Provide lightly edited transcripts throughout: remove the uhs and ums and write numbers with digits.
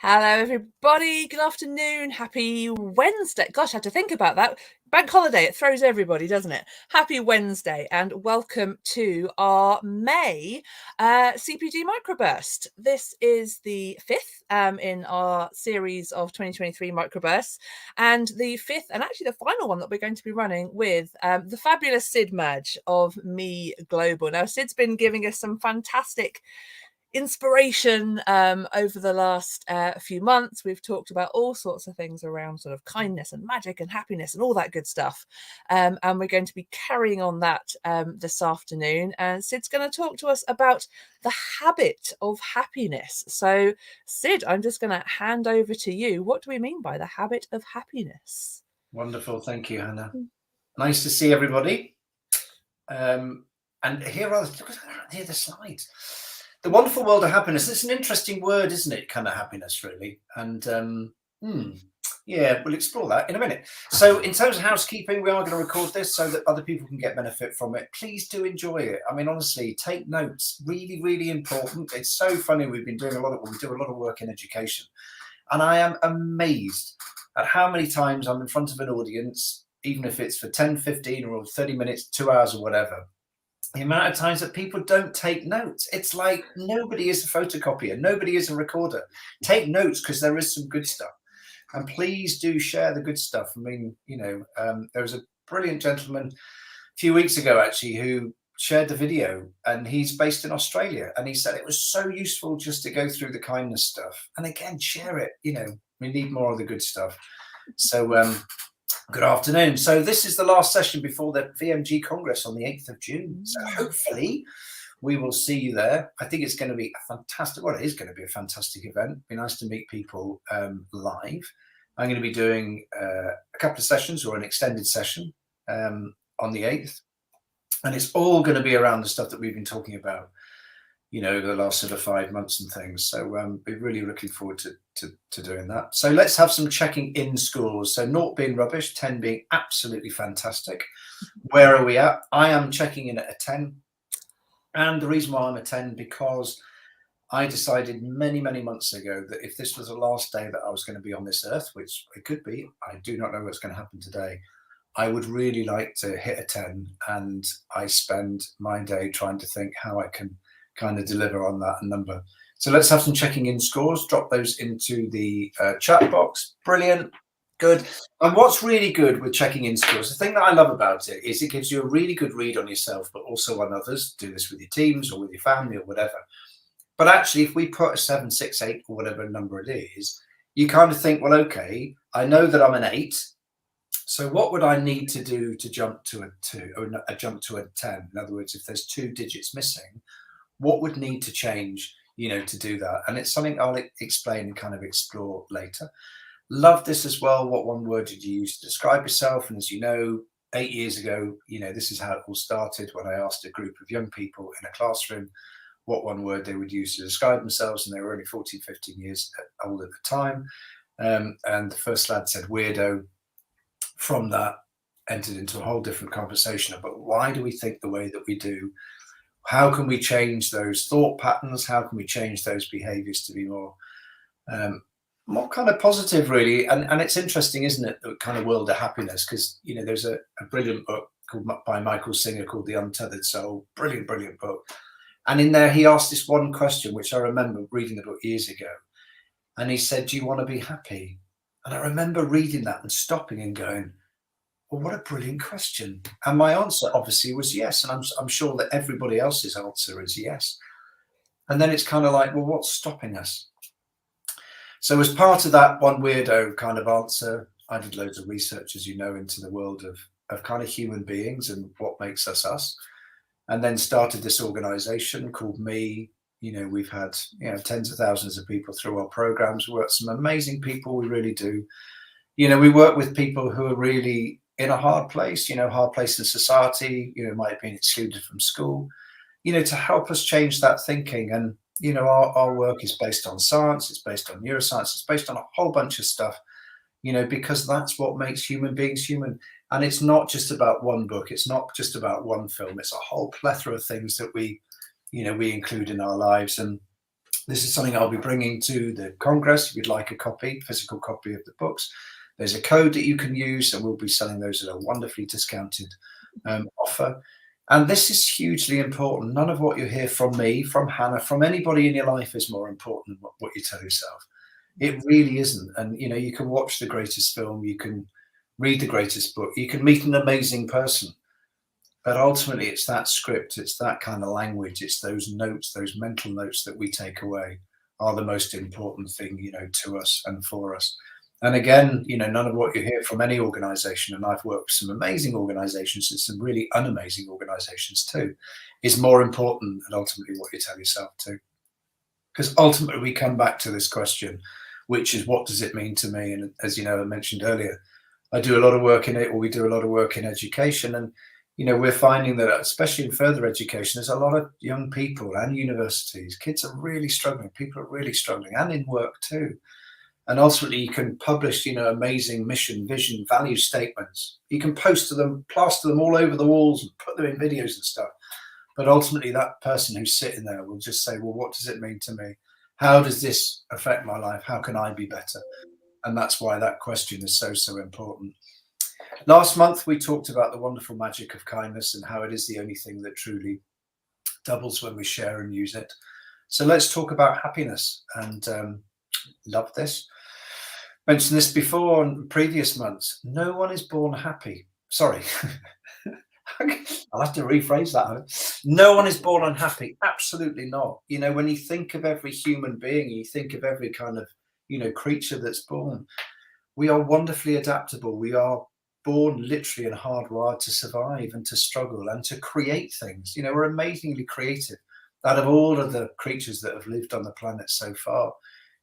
Hello, everybody. Good afternoon. Happy Wednesday. Gosh, I had to think about that. Bank holiday, it throws everybody, doesn't it? Happy Wednesday and welcome to our May CPD Microburst. This is the fifth in our series of 2023 Microbursts, and the fifth and actually the final one that we're going to be running with the fabulous Sid Madge of Meee Global. Now, Sid's been giving us some fantastic inspiration over the last few months. We've talked about all sorts of things around sort of kindness and magic and happiness and all that good stuff, and we're going to be carrying on that this afternoon, and Sid's going to talk to us about the habit of happiness. So Sid, I'm just going to hand over to you. What do we mean by the habit of happiness? Wonderful, thank you, Hannah. Nice to see everybody. And here are the slides. The wonderful world of happiness. It's an interesting word, isn't it? Kind of happiness, really. And yeah, we'll explore that in a minute. So in terms of housekeeping, we are going to record this so that other people can get benefit from it. Please do enjoy it. I mean, honestly, take notes. Really, really important. It's so funny. We do a lot of work in education. And I am amazed at how many times I'm in front of an audience, even if it's for 10, 15 or 30 minutes, 2 hours or whatever. The amount of times that people don't take notes. It's like nobody is a photocopier. Nobody is a recorder. Take notes because there is some good stuff. And please do share the good stuff. I mean, there was a brilliant gentleman a few weeks ago, actually, who shared the video, and he's based in Australia. And he said it was so useful just to go through the kindness stuff. And again, share it. We need more of the good stuff. So, good afternoon. So this is the last session before the VMG Congress on the 8th of June. So hopefully we will see you there. I think it's going to be a fantastic, well, it is going to be a fantastic event. It'd be nice to meet people live. I'm going to be doing a couple of sessions or an extended session on the 8th. And it's all going to be around the stuff that we've been talking about, the last sort of 5 months and things. So we're really looking forward to doing that. So let's have some checking in scores. So 0 being rubbish, 10 being absolutely fantastic. Where are we at? I am checking in at a 10. And the reason why I'm a 10, because I decided many, many months ago that if this was the last day that I was going to be on this earth, which it could be, I do not know what's going to happen today, I would really like to hit a 10. And I spend my day trying to think how I can kind of deliver on that number. So let's have some checking in scores. Drop those into the chat box. Brilliant. Good. And what's really good with checking in scores, the thing that I love about it is it gives you a really good read on yourself, but also on others. Do this with your teams or with your family or whatever. But actually, if we put a 7, 6, 8 or whatever number it is, you kind of think, well, okay, I know that I'm an 8. So what would I need to do to jump to a 2 or jump to a 10? In other words, if there's 2 digits missing, what would need to change, to do that? And it's something I'll explain and kind of explore later. Love this as well. What one word did you use to describe yourself? And as you know, 8 years ago, this is how it all started when I asked a group of young people in a classroom what one word they would use to describe themselves. And they were only 14, 15 years old at the time. And the first lad said weirdo. From that, entered into a whole different conversation about why do we think the way that we do? How can we change those thought patterns? How can we change those behaviors to be more kind of positive, really? And it's interesting, isn't it, the kind of world of happiness? Because, there's a brilliant book by Michael Singer called The Untethered Soul. Brilliant, brilliant book. And in there, he asked this one question, which I remember reading the book years ago. And he said, do you want to be happy? And I remember reading that and stopping and going, well, what a brilliant question. And my answer obviously was yes. And I'm sure that everybody else's answer is yes. And then it's kind of like, well, what's stopping us? So as part of that one weirdo kind of answer, I did loads of research, as you know, into the world of kind of human beings and what makes us us. And then started this organization called Meee. We've had, tens of thousands of people through our programs. We work with some amazing people. We really do. We work with people who are really in a hard place in society, might have been excluded from school, to help us change that thinking. And, our work is based on science, it's based on neuroscience, it's based on a whole bunch of stuff, because that's what makes human beings human. And it's not just about one book, it's not just about one film, it's a whole plethora of things that we include in our lives. And This is something I'll be bringing to the Congress. If you'd like a copy, physical copy of the books, there's a code that you can use, and we'll be selling those at a wonderfully discounted offer. And this is hugely important. None of what you hear from me, from Hannah, from anybody in your life is more important than what you tell yourself. It really isn't. And, you know, you can watch the greatest film, you can read the greatest book, you can meet an amazing person. But ultimately, it's that script, it's that kind of language, it's those notes, those mental notes that we take away are the most important thing, you know, to us and for us. And again, you know, none of what you hear from any organization, and I've worked with some amazing organizations and some really unamazing organizations too, is more important than ultimately what you tell yourself too. Because ultimately we come back to this question, which is, what does it mean to me? And as you know, I mentioned earlier, I do a lot of work in it, or we do a lot of work in education. And, you know, we're finding that, especially in further education, there's a lot of young people and universities, kids are really struggling, people are really struggling, and in work too. And ultimately, you can publish, you know, amazing mission, vision, value statements. You can post to them, plaster them all over the walls, and put them in videos and stuff. But ultimately, that person who's sitting there will just say, well, what does it mean to me? How does this affect my life? How can I be better? And that's why that question is so, so important. Last month, we talked about the wonderful magic of kindness and how it is the only thing that truly doubles when we share and use it. So let's talk about happiness. And love this. Mentioned this before in previous months. No one is born happy. Sorry. I'll have to rephrase that. No one is born unhappy. Absolutely not. You know, when you think of every human being, you think of every kind of, you know, creature that's born, we are wonderfully adaptable. We are born literally and hardwired to survive and to struggle and to create things. You know, we're amazingly creative. Out of all of the creatures that have lived on the planet so far,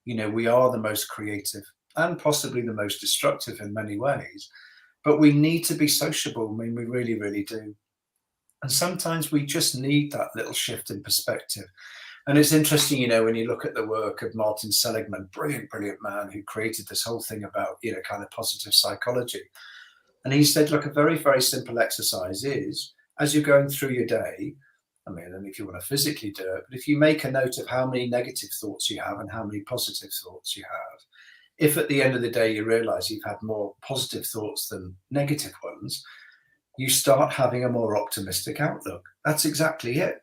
you know, we are the most creative and possibly the most destructive in many ways. But we need to be sociable. I mean, we really, really do. And sometimes we just need that little shift in perspective. And it's interesting, you know, when you look at the work of Martin Seligman, brilliant, brilliant man who created this whole thing about, you know, kind of positive psychology. And he said, look, a very, very simple exercise is, as you're going through your day, I mean, and if you want to physically do it, but if you make a note of how many negative thoughts you have and how many positive thoughts you have, if at the end of the day you realize you've had more positive thoughts than negative ones, you start having a more optimistic outlook. That's exactly it.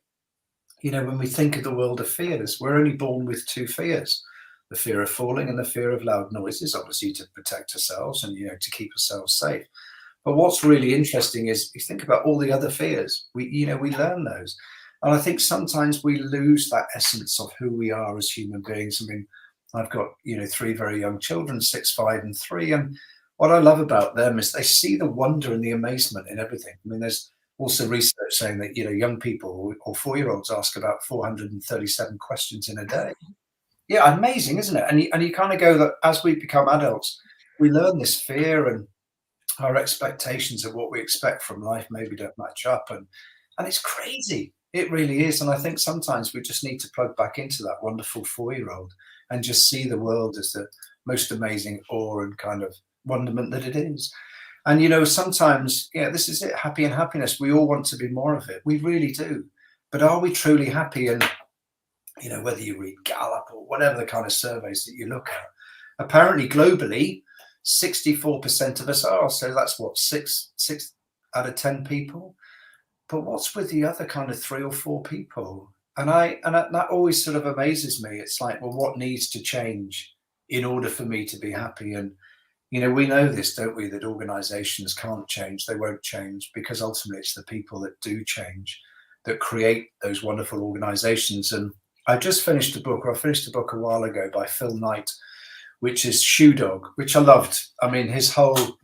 You know, when we think of the world of fears, we're only born with two fears: the fear of falling and the fear of loud noises, obviously to protect ourselves and, you know, to keep ourselves safe. But what's really interesting is you think about all the other fears. We learn those. And I think sometimes we lose that essence of who we are as human beings. I mean, I've got, you know, three very young children, 6, 5, and 3. And what I love about them is they see the wonder and the amazement in everything. I mean, there's also research saying that, you know, young people or 4-year-olds ask about 437 questions in a day. Yeah, amazing, isn't it? And you kind of go that as we become adults, we learn this fear, and our expectations of what we expect from life maybe don't match up. And it's crazy. It really is. And I think sometimes we just need to plug back into that wonderful 4-year-old and just see the world as the most amazing awe and kind of wonderment that it is. And, you know, sometimes, yeah, this is it, happy and happiness. We all want to be more of it. We really do. But are we truly happy? And, you know, whether you read Gallup or whatever the kind of surveys that you look at, apparently globally, 64% of us are. So that's what, six out of 10 people. But what's with the other kind of 3 or 4 people? And that always sort of amazes me. It's like, well, what needs to change in order for me to be happy? And, you know, we know this, don't we, that organizations can't change. They won't change, because ultimately it's the people that do change that create those wonderful organizations. And I just finished a book, or I finished a book a while ago by Phil Knight, which is Shoe Dog, which I loved. I mean, his whole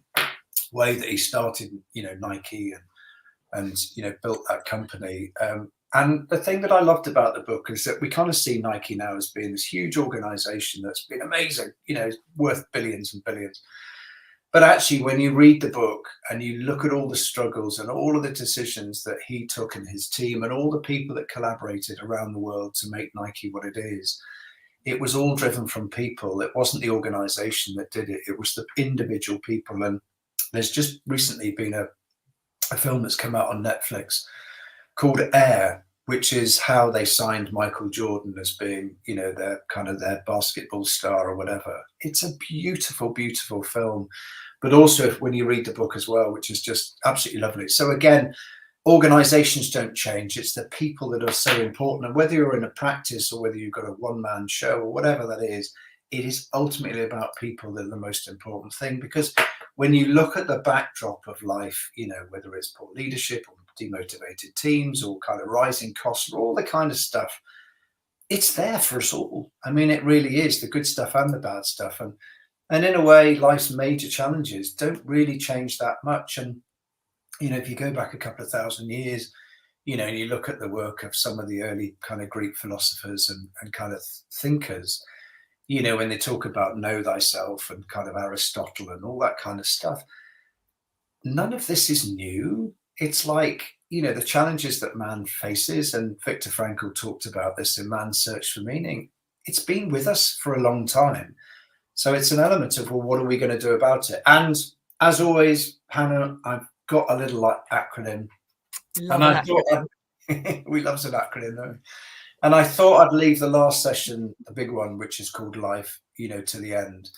way that he started, you know, Nike and you know, built that company. And the thing that I loved about the book is that we kind of see Nike now as being this huge organization that's been amazing, you know, worth billions and billions. But actually, when you read the book and you look at all the struggles and all of the decisions that he took and his team and all the people that collaborated around the world to make Nike what it is, it was all driven from people. It wasn't the organization that did it. It was the individual people. And there's just recently been a film that's come out on Netflix called Air. which is how they signed Michael Jordan as being, you know, their kind of their basketball star or whatever. It's a beautiful, beautiful film. But also when you read the book as well, which is just absolutely lovely. So again, organizations don't change. It's the people that are so important. And whether you're in a practice or whether you've got a one-man show or whatever that is, it is ultimately about people that are the most important thing. Because when you look at the backdrop of life, you know, whether it's poor leadership or demotivated teams or kind of rising costs or all the kind of stuff, it's there for us all. I mean, it really is, the good stuff and the bad stuff. And in a way, life's major challenges don't really change that much. And, you know, if you go back a couple of thousand years, you know, and you look at the work of some of the early kind of Greek philosophers and kind of thinkers, you know, when they talk about know thyself and kind of Aristotle and all that kind of stuff, none of this is new. It's like, you know, the challenges that man faces, and Viktor Frankl talked about this in Man's Search for Meaning. It's been with us for a long time. So it's an element of, well, what are we going to do about it? And as always, Hannah, I've got a little acronym. Love and an I thought acronym. we love an acronym, though. And I thought I'd leave the last session, the big one, which is called Life, you know, to the end.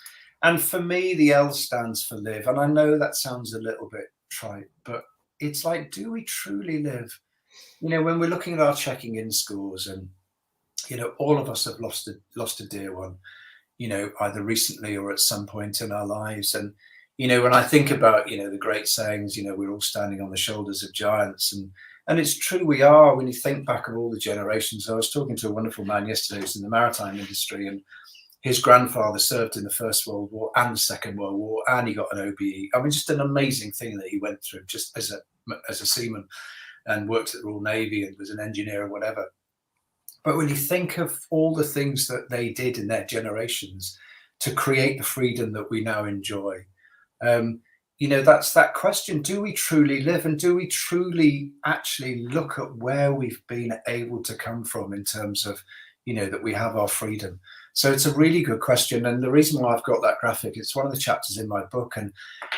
And for me, the L stands for live. And I know that sounds a little bit trite, but it's like, do we truly live? You know, when we're looking at our checking in scores, and, you know, all of us have lost a dear one, you know, either recently or at some point in our lives. And, you know, when I think about, you know, the great sayings, you know, we're all standing on the shoulders of giants. And it's true, we are. When you think back of all the generations, I was talking to a wonderful man yesterday who's in the maritime industry, and his grandfather served in the First World War and the Second World War, and he got an OBE. I mean, just an amazing thing that he went through just as a seaman, and worked at the Royal Navy and was an engineer or whatever. But when you think of all the things that they did in their generations to create the freedom that we now enjoy, you know, that's that question: do we truly live, and do we truly actually look at where we've been able to come from in terms of, you know, that we have our freedom? So it's a really good question. And the reason why I've got that graphic, it's one of the chapters in my book, and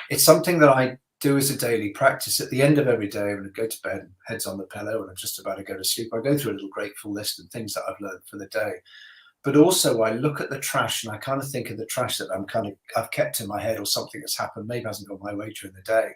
it's something that I do as a daily practice. At the end of every day, when I go to bed, head's on the pillow, and I'm just about to go to sleep, I go through a little grateful list of things that I've learned for the day. But also I look at the trash, and I kind of think of the trash that I've kept in my head, or something that's happened, maybe hasn't gone my way during the day.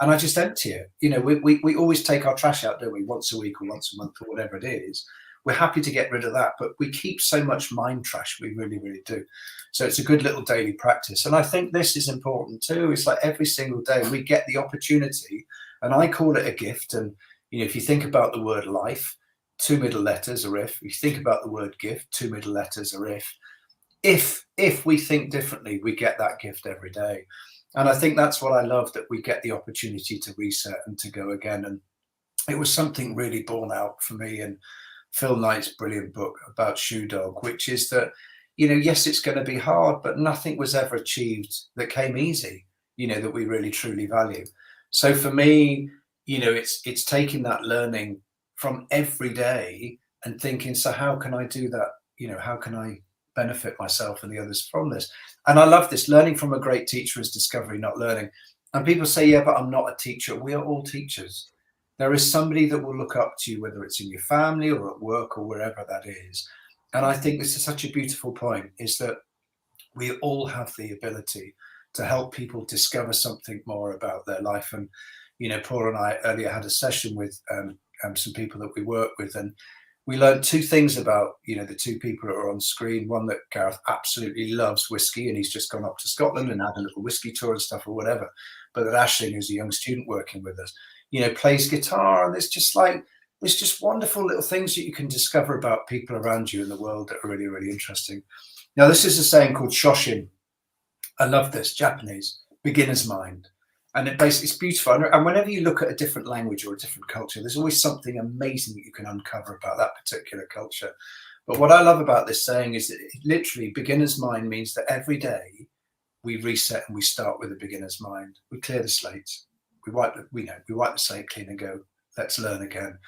And I just empty it. You know, we always take our trash out, don't we? Once a week or once a month or whatever it is. We're happy to get rid of that, but we keep so much mind trash. We really, really do. So it's a good little daily practice. And I think this is important too. It's like every single day we get the opportunity, and I call it a gift. And, you know, if you think about the word life, 2 middle letters are if. If you think about the word gift, 2 middle letters are if. If we think differently, we get that gift every day. And I think that's what I love, that we get the opportunity to reset and to go again. And it was something really borne out for me in Phil Knight's brilliant book about Shoe Dog, which is that, you know, yes, it's going to be hard, but nothing was ever achieved that came easy, you know, that we really truly value. So for me, you know, it's taking that learning from every day and thinking, so how can I do that? You know, how can I benefit myself and the others from this? And I love this. Learning from a great teacher is discovery, not learning. And people say, yeah, but I'm not a teacher. We are all teachers. There is somebody that will look up to you, whether it's in your family or at work or wherever that is. And I think this is such a beautiful point, is that we all have the ability to help people discover something more about their life. And, you know, Paul and I earlier had a session with some people that we work with, and we learned 2 things about, you know, the 2 people that are on screen. One, that Gareth absolutely loves whiskey, and he's just gone up to Scotland and had a little whiskey tour and stuff or whatever. But that Aisling, who's a young student working with us, you know, plays guitar. And there's just wonderful little things that you can discover about people around you in the world that are really, really interesting. Now, this is a saying called Shoshin. I love this, Japanese, beginner's mind. And it's beautiful. And whenever you look at a different language or a different culture, there's always something amazing that you can uncover about that particular culture. But what I love about this saying is that literally beginner's mind means that every day we reset and we start with a beginner's mind. We clear the slates. We wipe the slate clean and go, let's learn again.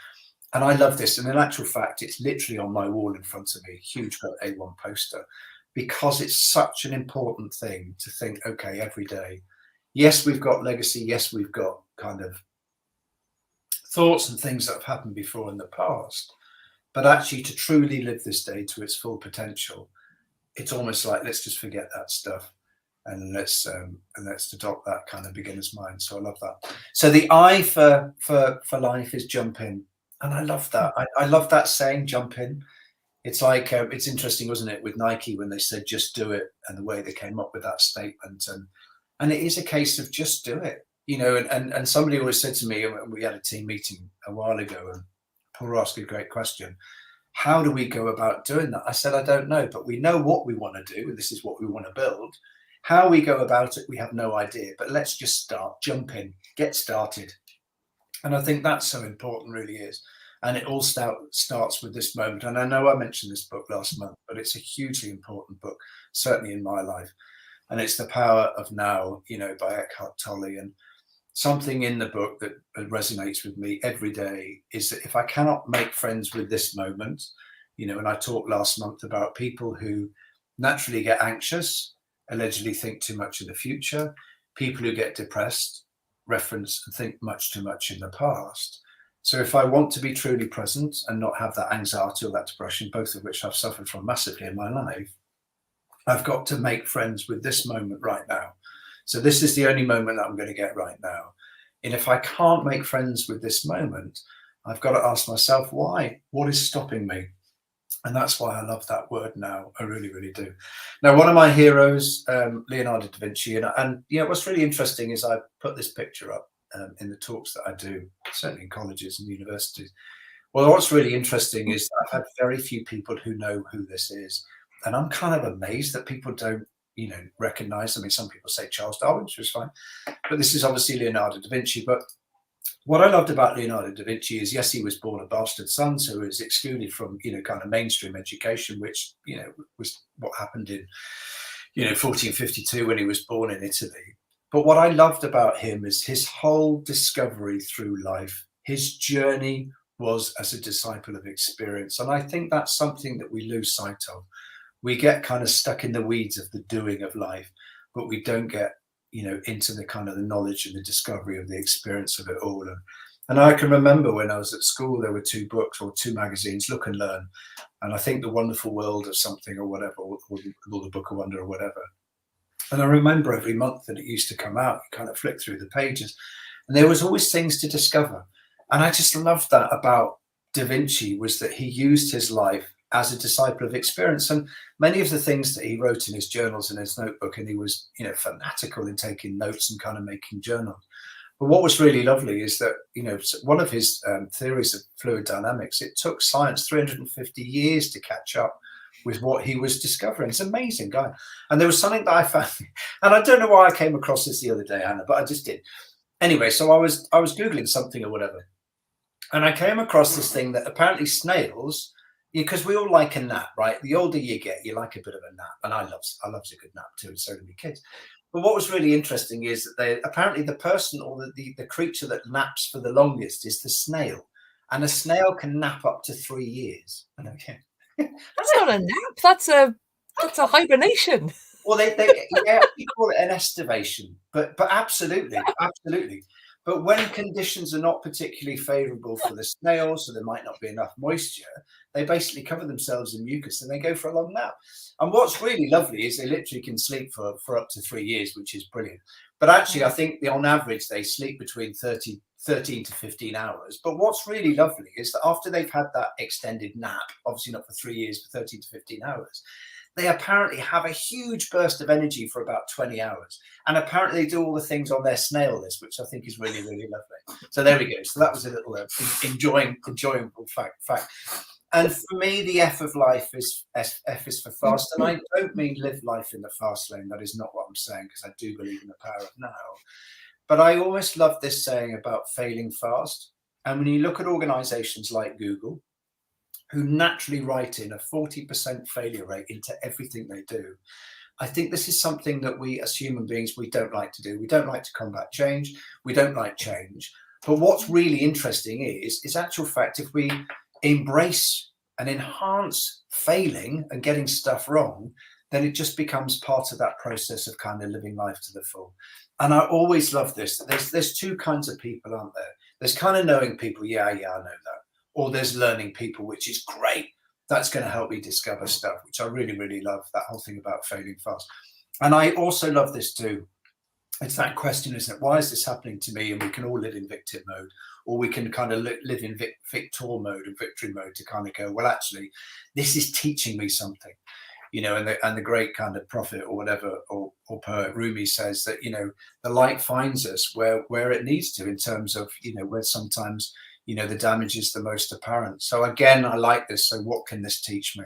And I love this. And in actual fact, it's literally on my wall in front of me, huge A1 poster, because it's such an important thing to think, okay, every day, yes, we've got legacy. Yes, we've got kind of thoughts and things that have happened before in the past. But actually, to truly live this day to its full potential, it's almost like, let's just forget that stuff and let's adopt that kind of beginner's mind. So I love that. So the I for life is jump in, and I love that. I love that saying, jump in. It's like, it's interesting, wasn't it, with Nike when they said just do it, and the way they came up with that statement. And it is a case of just do it, you know. And somebody always said to me, and we had a team meeting a while ago, and Paul asked a great question: how do we go about doing that? I said, I don't know, but we know what we want to do, and this is what we want to build. How we go about it, we have no idea, but let's just start, jump in, get started. And I think that's so important, really is. And it all starts with this moment. And I know I mentioned this book last month, but it's a hugely important book, certainly in my life. And it's The Power of Now, you know, by Eckhart Tolle. And something in the book that resonates with me every day is that if I cannot make friends with this moment, you know, and I talked last month about people who naturally get anxious, allegedly think too much of the future, people who get depressed, reference and think much too much in the past. So if I want to be truly present and not have that anxiety or that depression, both of which I've suffered from massively in my life, I've got to make friends with this moment right now. So this is the only moment that I'm going to get right now. And if I can't make friends with this moment, I've got to ask myself, why? What is stopping me? And that's why I love that word now. I really, really do. Now, one of my heroes, Leonardo da Vinci, and you know, what's really interesting is I put this picture up in the talks that I do, certainly in colleges and universities. Well, what's really interesting is that I've had very few people who know who this is. And I'm kind of amazed that people don't, you know, recognize. I mean, some people say Charles Darwin, which was fine, but this is obviously Leonardo da Vinci. But what I loved about Leonardo da Vinci is, yes, he was born a bastard son, so he was excluded from, you know, kind of mainstream education, which, you know, was what happened in, you know, 1452 when he was born in Italy. But what I loved about him is his whole discovery through life. His journey was as a disciple of experience. And I think that's something that we lose sight of. We get kind of stuck in the weeds of the doing of life, but we don't get, you know, into the kind of the knowledge and the discovery of the experience of it all. And I can remember when I was at school, there were two books or two magazines, Look and Learn, and I think The Wonderful World of something or whatever, or the Book of Wonder or whatever. And I remember every month that it used to come out, you kind of flick through the pages, and there was always things to discover. And I just loved that about Da Vinci, was that he used his life as a disciple of experience. And many of the things that he wrote in his journals and his notebook, and he was, you know, fanatical in taking notes and kind of making journals. But what was really lovely is that, you know, one of his theories of fluid dynamics, it took science 350 years to catch up with what he was discovering. It's an amazing guy. And there was something that I found, and I don't know why I came across this the other day, Anna, but I just did. Anyway, so I was Googling something or whatever, and I came across this thing that apparently snails, because we all like a nap, right? The older you get, you like a bit of a nap, and I love a good nap too, and so do my kids. But what was really interesting is that they apparently the person or the creature that naps for the longest is the snail, and a snail can nap up to 3 years. And okay, That's not a nap. That's a hibernation. well, they actually call it an estivation, but absolutely, absolutely. But when conditions are not particularly favourable for the snails, so there might not be enough moisture, they basically cover themselves in mucus and they go for a long nap. And what's really lovely is they literally can sleep for up to 3 years, which is brilliant. But actually, I think on average, they sleep between 13 to 15 hours. But what's really lovely is that after they've had that extended nap, obviously not for 3 years, but 13 to 15 hours, they apparently have a huge burst of energy for about 20 hours. And apparently they do all the things on their snail list, which I think is really, really lovely. So there we go. So that was a little enjoyable fact. And for me, the F of life is F is for fast. And I don't mean live life in the fast lane. That is not what I'm saying, because I do believe in the power of now. But I almost love this saying about failing fast. And when you look at organizations like Google, who naturally write in a 40% failure rate into everything they do, I think this is something that we as human beings, we don't like to do. We don't like to combat change. We don't like change. But what's really interesting is actual fact, if we embrace and enhance failing and getting stuff wrong, then it just becomes part of that process of kind of living life to the full. And I always love this. There's two kinds of people, aren't there? There's kind of knowing people. Yeah, I know that. or there's learning people, which is great. That's going to help me discover stuff, which I really, really love, that whole thing about failing fast. And I also love this too. It's that question, isn't it? Why is this happening to me? And we can all live in victim mode, or we can kind of live in victor mode and victory mode to kind of go, well, actually, this is teaching me something, you know. And the great kind of prophet or whatever, or poet Rumi says that, you know, the light finds us where it needs to, in terms of, you know, where sometimes, you know, the damage is the most apparent. So again, I like this. So what can this teach me?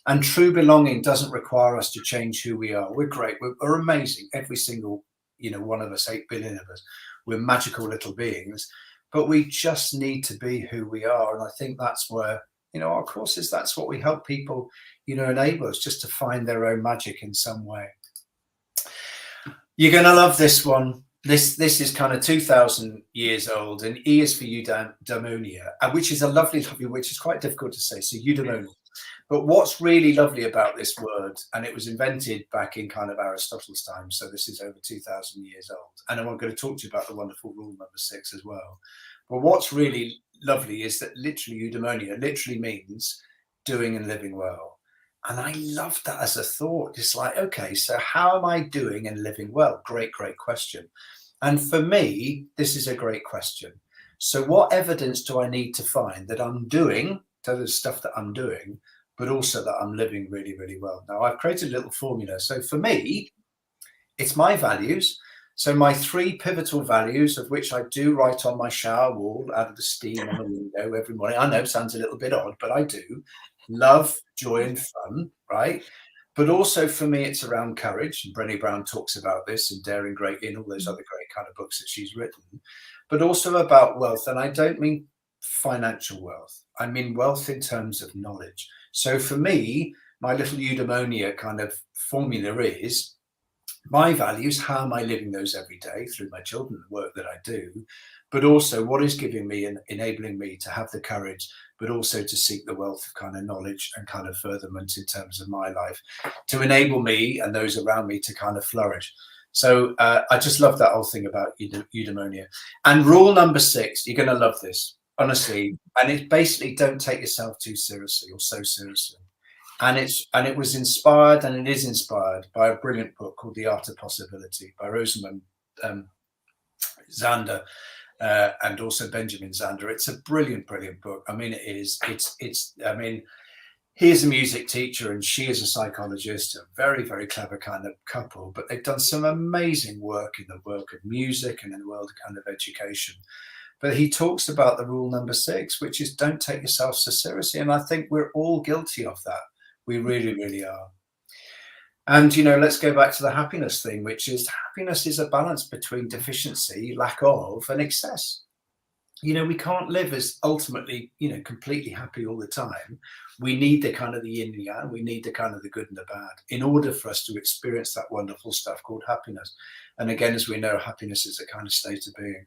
And true belonging doesn't require us to change who we are. We're great. We're amazing. Every single, you know, one of us, 8 billion of us, we're magical little beings, but we just need to be who we are. And I think that's where, you know, our courses, that's what we help people, you know, enable us just to find their own magic in some way. You're going to love this one. This is kind of 2,000 years old, and E is for eudaimonia, which is a lovely, which is quite difficult to say. So eudaimonia. But what's really lovely about this word, and it was invented back in kind of Aristotle's time, so this is over 2,000 years old. And I'm going to talk to you about the wonderful rule number 6 as well. But what's really lovely is that literally eudaimonia literally means doing and living well. And I love that as a thought. It's like, okay, so how am I doing and living well? Great, great question. And for me, this is a great question. So what evidence do I need to find that I'm doing, so there's stuff that I'm doing, but also that I'm living really, really well? Now, I've created a little formula. So for me, it's my values. So my 3 pivotal values, of which I do write on my shower wall out of the steam on the window every morning. I know it sounds a little bit odd, but I do. Love, joy, and fun, right? But also for me, it's around courage. And Brené Brown talks about this in Daring Greatly and all those other great kind of books that she's written. But also about wealth. And I don't mean financial wealth. I mean wealth in terms of knowledge. So for me, my little eudaimonia kind of formula is my values. How am I living those every day through my children and the work that I do? But also what is giving me and enabling me to have the courage, but also to seek the wealth of kind of knowledge and kind of furtherment in terms of my life, to enable me and those around me to kind of flourish. So I just love that whole thing about eudaimonia. And rule number 6, you're going to love this, honestly. And it's basically, don't take yourself too seriously or so seriously. And it was inspired, and it is inspired by a brilliant book called The Art of Possibility by Rosamund Zander and also Benjamin Zander. It's a brilliant, brilliant book. I mean, it is. I mean, he is a music teacher and she is a psychologist, a very, very clever kind of couple, but they've done some amazing work in the work of music and in the world of kind of education. But he talks about the rule number 6, which is don't take yourself so seriously. And I think we're all guilty of that. We really, really are. And, you know, let's go back to the happiness thing, which is happiness is a balance between deficiency, lack of, and excess. You know, we can't live as ultimately, you know, completely happy all the time. We need the kind of the yin and yang. We need the kind of the good and the bad in order for us to experience that wonderful stuff called happiness. And again, as we know, happiness is a kind of state of being.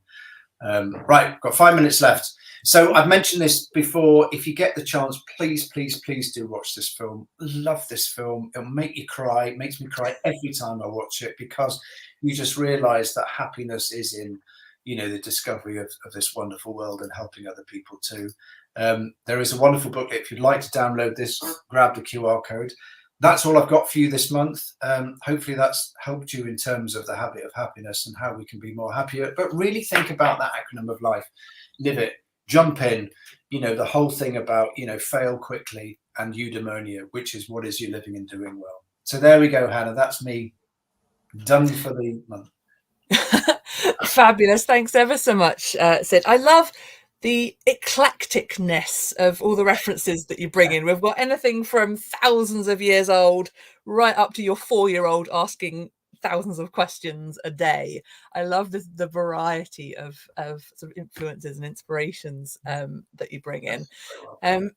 Right, got 5 minutes left. So I've mentioned this before. If you get the chance, please, please, please do watch this film. Love this film. It'll make you cry. It makes me cry every time I watch it, because you just realize that happiness is in, you know, the discovery of this wonderful world and helping other people too. There is a wonderful booklet. If you'd like to download this, grab the QR code. That's all I've got for you this month. Hopefully that's helped you in terms of the habit of happiness and how we can be more happier. But really think about that acronym of life. Live it. Jump in. You know, the whole thing about, you know, fail quickly and eudaimonia, which is what is you living and doing well. So there we go, Hannah. That's me done for the month. Fabulous. Thanks ever so much, Sid. I love the eclecticness of all the references that you bring in. We've got anything from thousands of years old right up to your 4-year-old asking thousands of questions a day. I love the variety of sort of influences and inspirations that you bring in. And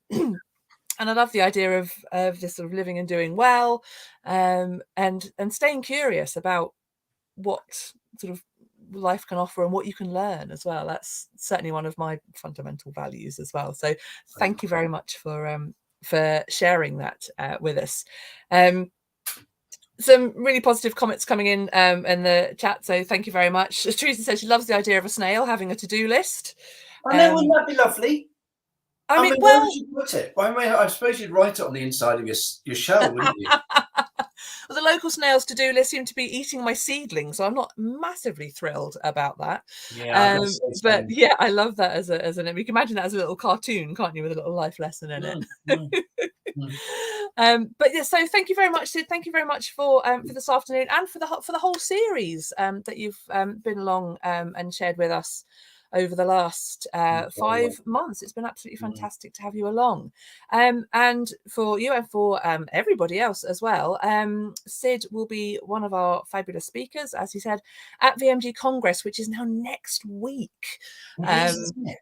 I love the idea of this sort of living and doing well, and staying curious about what sort of life can offer and what you can learn as well. That's certainly one of my fundamental values as well. So thank you very much for sharing that with us. Some really positive comments coming in the chat, so thank you very much. As Teresa says, she loves the idea of a snail having a to-do list. I know, wouldn't that be lovely? I mean, where well, would you put it? I suppose you'd write it on the inside of your shell, wouldn't you? well, the local snails to-do list seem to be eating my seedling, so I'm not massively thrilled about that. Yeah, I've got to say But same. yeah, I love that as an. You can imagine that as a little cartoon, can't you, with a little life lesson in it. But yeah, so thank you very much, Sid. Thank you very much for this afternoon and for the whole series that you've been along and shared with us over the last 5 months. It's been absolutely fantastic to have you along. And for you and for everybody else as well, Sid will be one of our fabulous speakers, as he said, at VMG Congress, which is now next week. Isn't it?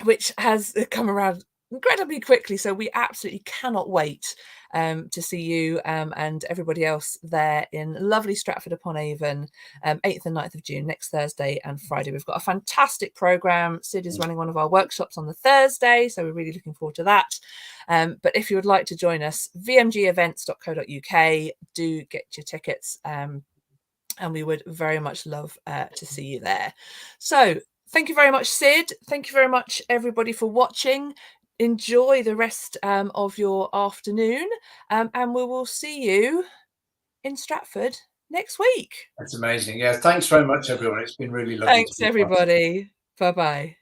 Which has come around incredibly quickly. So we absolutely cannot wait to see you and everybody else there in lovely Stratford-upon-Avon, 8th and 9th of June, next Thursday and Friday. We've got a fantastic programme. Sid is running one of our workshops on the Thursday, so we're really looking forward to that. But if you would like to join us, vmgevents.co.uk, do get your tickets. And we would very much love to see you there. So thank you very much, Sid. Thank you very much, everybody, for watching. Enjoy the rest of your afternoon, and we will see you in Stratford next week. That's amazing. Yeah, thanks very much, everyone. It's been really lovely. Thanks, everybody. Bye-bye.